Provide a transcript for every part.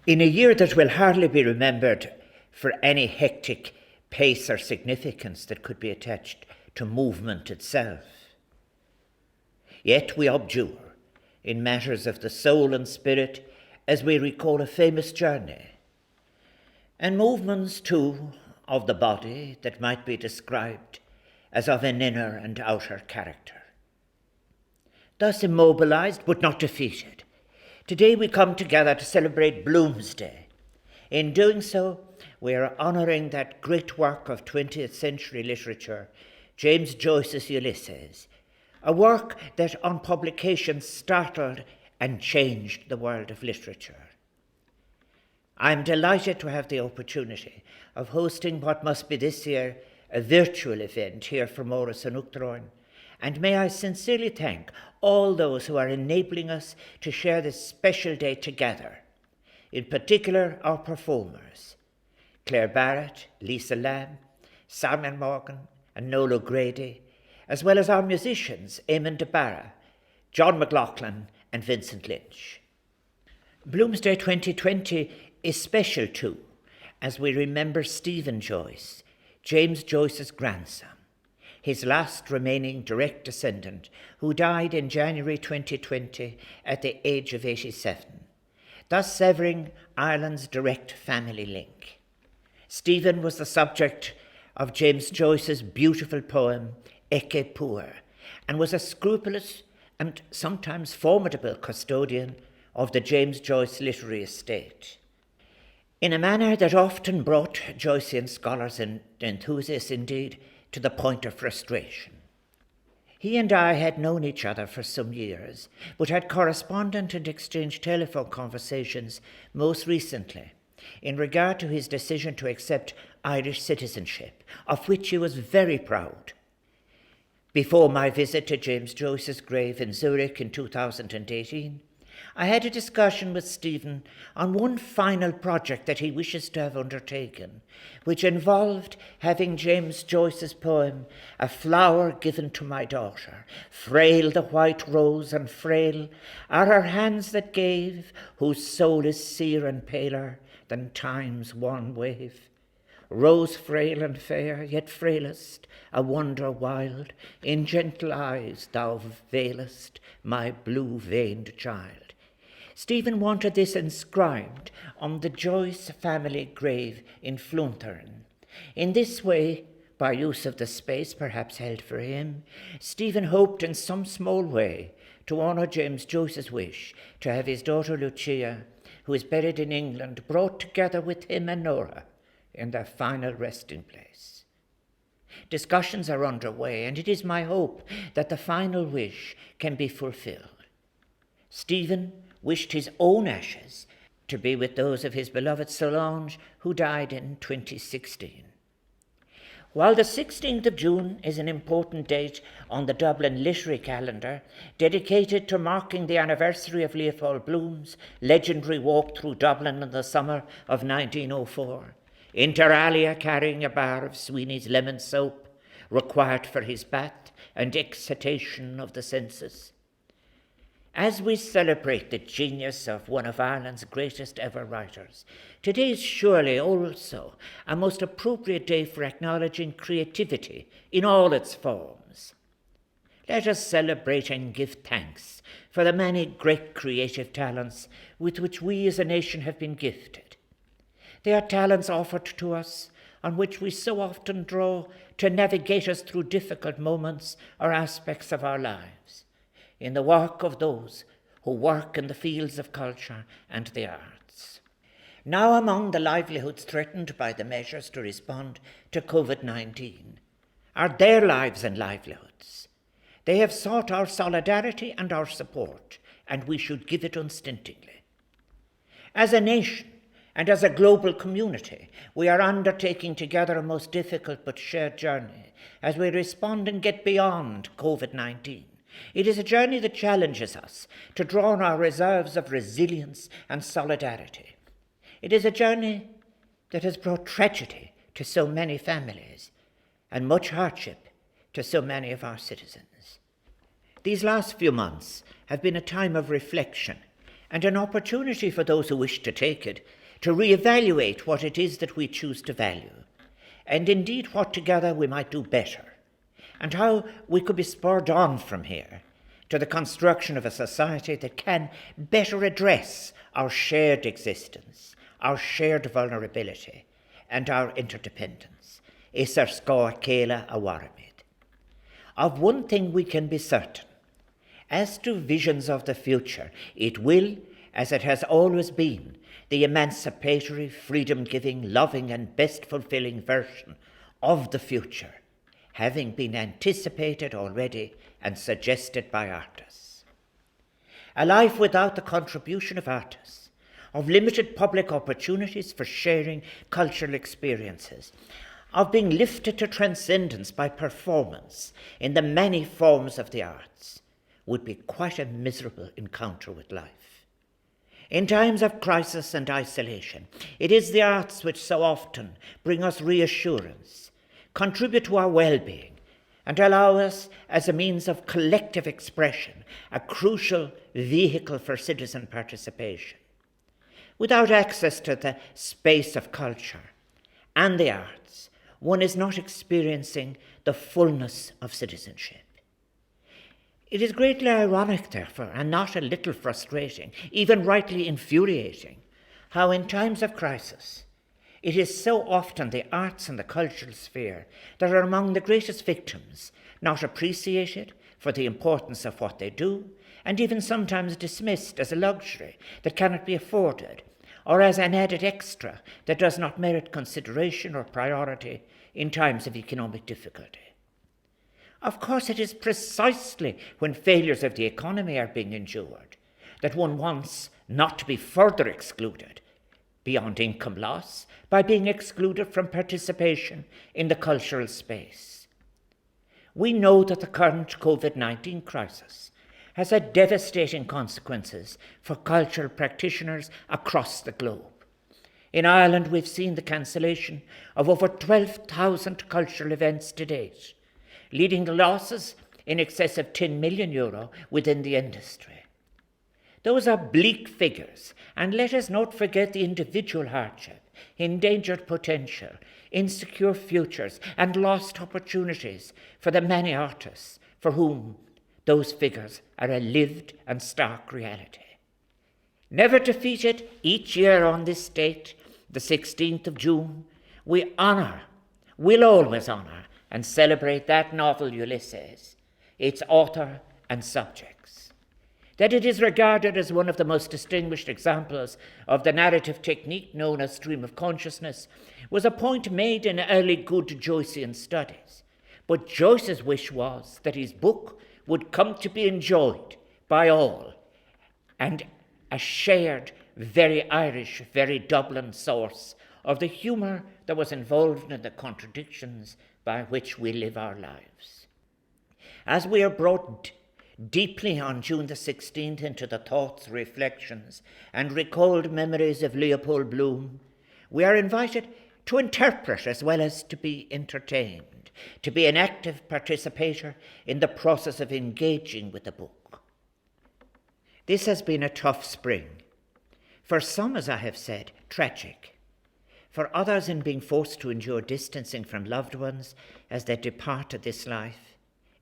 In a year that will hardly be remembered for any hectic pace or significance that could be attached to movement itself, yet we abjure in matters of the soul and spirit as we recall a famous journey, and movements too of the body that might be described as of an inner and outer character. Thus immobilized but not defeated, today we come together to celebrate Bloomsday. In doing so, we are honouring that great work of 20th century literature, James Joyce's Ulysses, a work that on publication startled and changed the world of literature. I'm delighted to have the opportunity of hosting what must be this year a virtual event here from Morris and Uachtaráin, and may I sincerely thank all those who are enabling us to share this special day together, in particular our performers, Claire Barrett, Lisa Lamb, Simon Morgan and Noel O'Grady, as well as our musicians Eamon de Barra, John McLaughlin and Vincent Lynch. Bloomsday 2020 is special too, as we remember Stephen Joyce, James Joyce's grandson, his last remaining direct descendant, who died in January 2020 at the age of 87, thus severing Ireland's direct family link. Stephen was the subject of James Joyce's beautiful poem, Ecce Pur, and was a scrupulous and sometimes formidable custodian of the James Joyce literary estate, in a manner that often brought Joycean scholars and enthusiasts indeed to the point of frustration. He and I had known each other for some years, but had corresponded and exchanged telephone conversations most recently in regard to his decision to accept Irish citizenship, of which he was very proud. Before my visit to James Joyce's grave in Zurich in 2018, I had a discussion with Stephen on one final project that he wishes to have undertaken, which involved having James Joyce's poem, A Flower Given to My Daughter, frail the white rose and frail are her hands that gave, whose soul is sear and paler than time's wan wave. Rose frail and fair, yet frailest, a wonder wild, in gentle eyes thou veilest my blue-veined child. Stephen wanted this inscribed on the Joyce family grave in Floonthern. In this way, by use of the space perhaps held for him, Stephen hoped in some small way to honour James Joyce's wish to have his daughter Lucia, who is buried in England, brought together with him and Nora in their final resting place. Discussions are underway, and it is my hope that the final wish can be fulfilled. Stephen wished his own ashes to be with those of his beloved Solange, who died in 2016. While the 16th of June is an important date on the Dublin literary calendar, dedicated to marking the anniversary of Leopold Bloom's legendary walk through Dublin in the summer of 1904, inter alia carrying a bar of Sweeney's lemon soap, required for his bath and excitation of the senses. As we celebrate the genius of one of Ireland's greatest ever writers, today is surely also a most appropriate day for acknowledging creativity in all its forms. Let us celebrate and give thanks for the many great creative talents with which we as a nation have been gifted. They are talents offered to us on which we so often draw to navigate us through difficult moments or aspects of our lives, in the work of those who work in the fields of culture and the arts. Now among the livelihoods threatened by the measures to respond to COVID-19 are their lives and livelihoods. They have sought our solidarity and our support, and we should give it unstintingly. As a nation and as a global community, we are undertaking together a most difficult but shared journey as we respond and get beyond COVID-19. It is a journey that challenges us to draw on our reserves of resilience and solidarity. It is a journey that has brought tragedy to so many families and much hardship to so many of our citizens. These last few months have been a time of reflection and an opportunity for those who wish to take it to re-evaluate what it is that we choose to value, and indeed what together we might do better, and how we could be spurred on from here to the construction of a society that can better address our shared existence, our shared vulnerability, and our interdependence. Isar scoa céile a waramid. Of one thing we can be certain. As to visions of the future, it will, as it has always been, the emancipatory, freedom-giving, loving and best-fulfilling version of the future, having been anticipated already and suggested by artists. A life without the contribution of artists, of limited public opportunities for sharing cultural experiences, of being lifted to transcendence by performance in the many forms of the arts, would be quite a miserable encounter with life. In times of crisis and isolation, it is the arts which so often bring us reassurance, contribute to our well-being, and allow us, as a means of collective expression, a crucial vehicle for citizen participation. Without access to the space of culture and the arts, one is not experiencing the fullness of citizenship. It is greatly ironic, therefore, and not a little frustrating, even rightly infuriating, how in times of crisis, it is so often the arts and the cultural sphere that are among the greatest victims, not appreciated for the importance of what they do, and even sometimes dismissed as a luxury that cannot be afforded, or as an added extra that does not merit consideration or priority in times of economic difficulty. Of course, it is precisely when failures of the economy are being endured that one wants not to be further excluded beyond income loss by being excluded from participation in the cultural space. We know that the current COVID-19 crisis has had devastating consequences for cultural practitioners across the globe. In Ireland, we've seen the cancellation of over 12,000 cultural events to date, leading to losses in excess of €10 million within the industry. Those are bleak figures, and let us not forget the individual hardship, endangered potential, insecure futures, and lost opportunities for the many artists for whom those figures are a lived and stark reality. Never defeated, each year on this date, the 16th of June, we will always honour and celebrate that novel Ulysses, its author and subjects. That it is regarded as one of the most distinguished examples of the narrative technique known as stream of consciousness was a point made in early good Joycean studies. But Joyce's wish was that his book would come to be enjoyed by all, and a shared, very Irish, very Dublin source of the humour that was involved in the contradictions by which we live our lives. As we are brought deeply on June the 16th into the thoughts, reflections, and recalled memories of Leopold Bloom, we are invited to interpret as well as to be entertained, to be an active participator in the process of engaging with the book. This has been a tough spring. For some, as I have said, tragic. For others, in being forced to endure distancing from loved ones as they departed this life,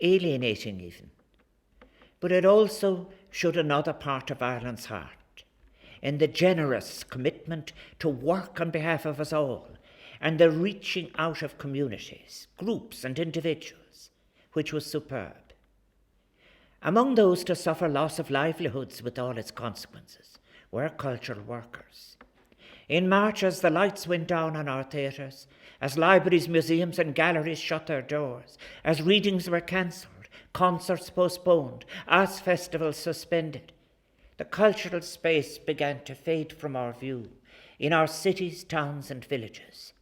alienating even. But it also showed another part of Ireland's heart, in the generous commitment to work on behalf of us all, and the reaching out of communities, groups and individuals, which was superb. Among those to suffer loss of livelihoods with all its consequences were cultural workers. In March, as the lights went down on our theatres, as libraries, museums and galleries shut their doors, as readings were cancelled, concerts postponed, arts festivals suspended, the cultural space began to fade from our view in our cities, towns and villages.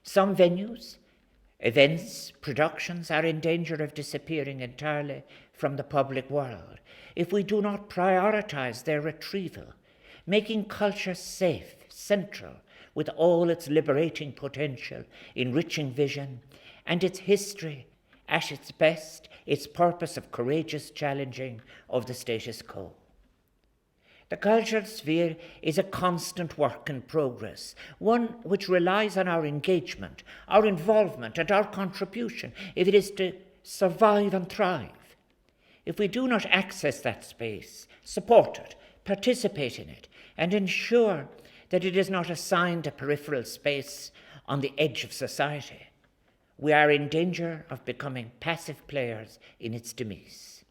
Some venues, events, productions are in danger of disappearing entirely from the public world if we do not prioritise their retrieval, making culture safe, central, with all its liberating potential, enriching vision, and its history, at its best, its purpose of courageous challenging of the status quo. The cultural sphere is a constant work in progress, one which relies on our engagement, our involvement, and our contribution if it is to survive and thrive. If we do not access that space, support it, participate in it, and ensure that it is not assigned a peripheral space on the edge of society, we are in danger of becoming passive players in its demise.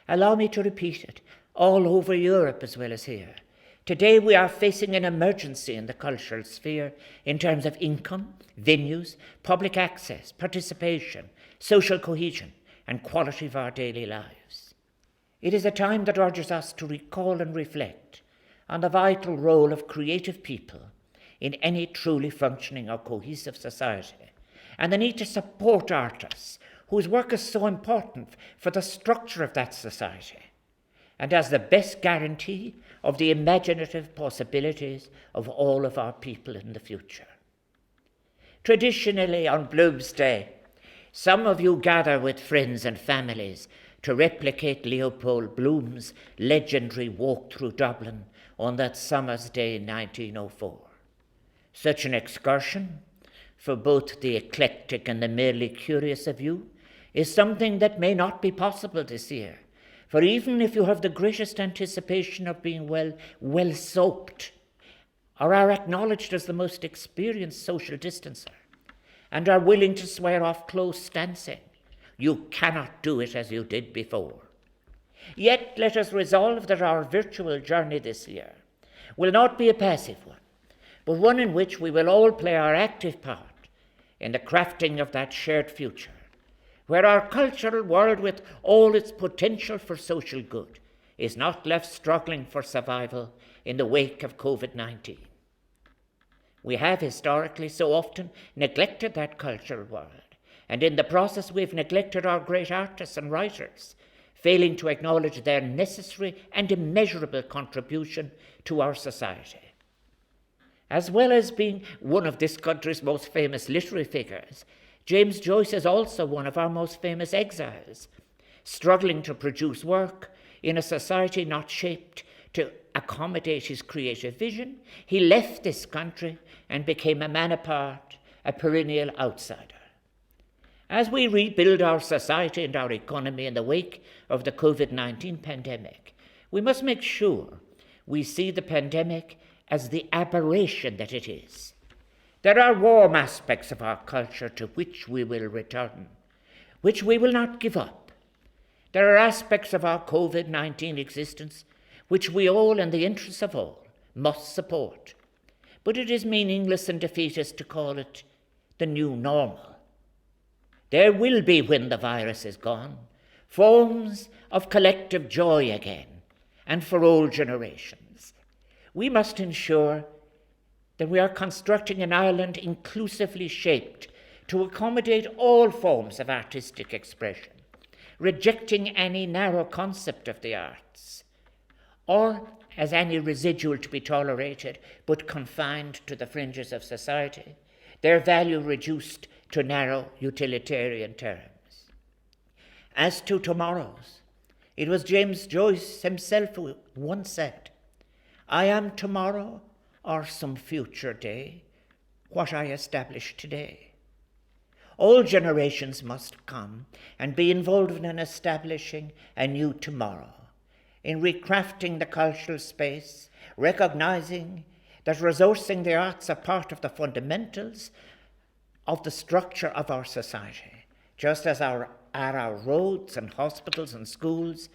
Allow me to repeat it, all over Europe as well as here. Today we are facing an emergency in the cultural sphere in terms of income, venues, public access, participation, social cohesion, and quality of our daily lives. It is a time that urges us to recall and reflect on the vital role of creative people in any truly functioning or cohesive society, and the need to support artists whose work is so important for the structure of that society, and as the best guarantee of the imaginative possibilities of all of our people in the future. Traditionally on Bloomsday, some of you gather with friends and families to replicate Leopold Bloom's legendary walk through Dublin on that summer's day in 1904. Such an excursion, for both the eclectic and the merely curious of you, is something that may not be possible this year. For even if you have the greatest anticipation of being well soaked, or are acknowledged as the most experienced social distancer, and are willing to swear off close dancing, you cannot do it as you did before. Yet let us resolve that our virtual journey this year will not be a passive one, but one in which we will all play our active part in the crafting of that shared future, where our cultural world, with all its potential for social good, is not left struggling for survival in the wake of COVID-19. We have historically so often neglected that cultural world, and in the process we've neglected our great artists and writers, failing to acknowledge their necessary and immeasurable contribution to our society. As well as being one of this country's most famous literary figures, James Joyce is also one of our most famous exiles, struggling to produce work in a society not shaped to accommodate his creative vision. He left this country and became a man apart, a perennial outsider. As we rebuild our society and our economy in the wake of the COVID-19 pandemic, we must make sure we see the pandemic as the aberration that it is. There are warm aspects of our culture to which we will return, which we will not give up. There are aspects of our COVID-19 existence which we all, in the interests of all, must support. But it is meaningless and defeatist to call it the new normal. There will be, when the virus is gone, forms of collective joy again, and for all generations. We must ensure that we are constructing an Ireland inclusively shaped to accommodate all forms of artistic expression, rejecting any narrow concept of the arts, or as any residual to be tolerated but confined to the fringes of society, their value reduced to narrow utilitarian terms. As to tomorrows, it was James Joyce himself who once said, "I am tomorrow or some future day what I establish today." All generations must come and be involved in establishing a new tomorrow, in recrafting the cultural space, recognizing that resourcing the arts are part of the fundamentals of the structure of our society, just as are our roads and hospitals and schools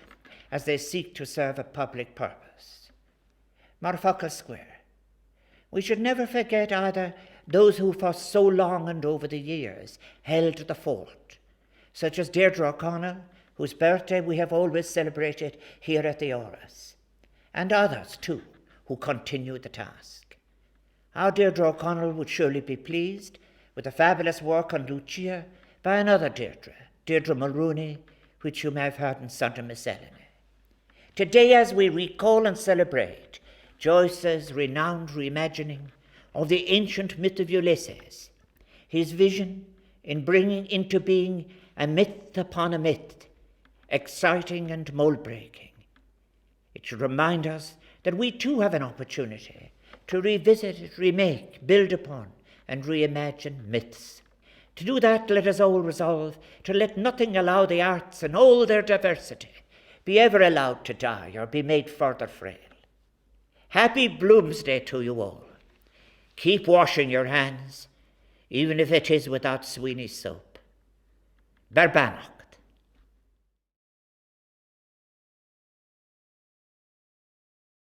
as they seek to serve a public purpose. Marfocal Square. We should never forget either those who for so long and over the years held the fort, such as Deirdre O'Connell, whose birthday we have always celebrated here at the Áras, and others too who continue the task. Our Deirdre O'Connell would surely be pleased with the fabulous work on Lucia by another Deirdre Mulrooney, which you may have heard in Santa Miscellany. Today, as we recall and celebrate Joyce's renowned reimagining of the ancient myth of Ulysses, his vision in bringing into being a myth upon a myth, exciting and mold-breaking, it should remind us that we too have an opportunity to revisit, remake, build upon, and reimagine myths. To do that, let us all resolve to let nothing allow the arts in all their diversity be ever allowed to die or be made further frail. Happy Bloomsday to you all. Keep washing your hands, even if it is without Sweeney's soap. Barbanach.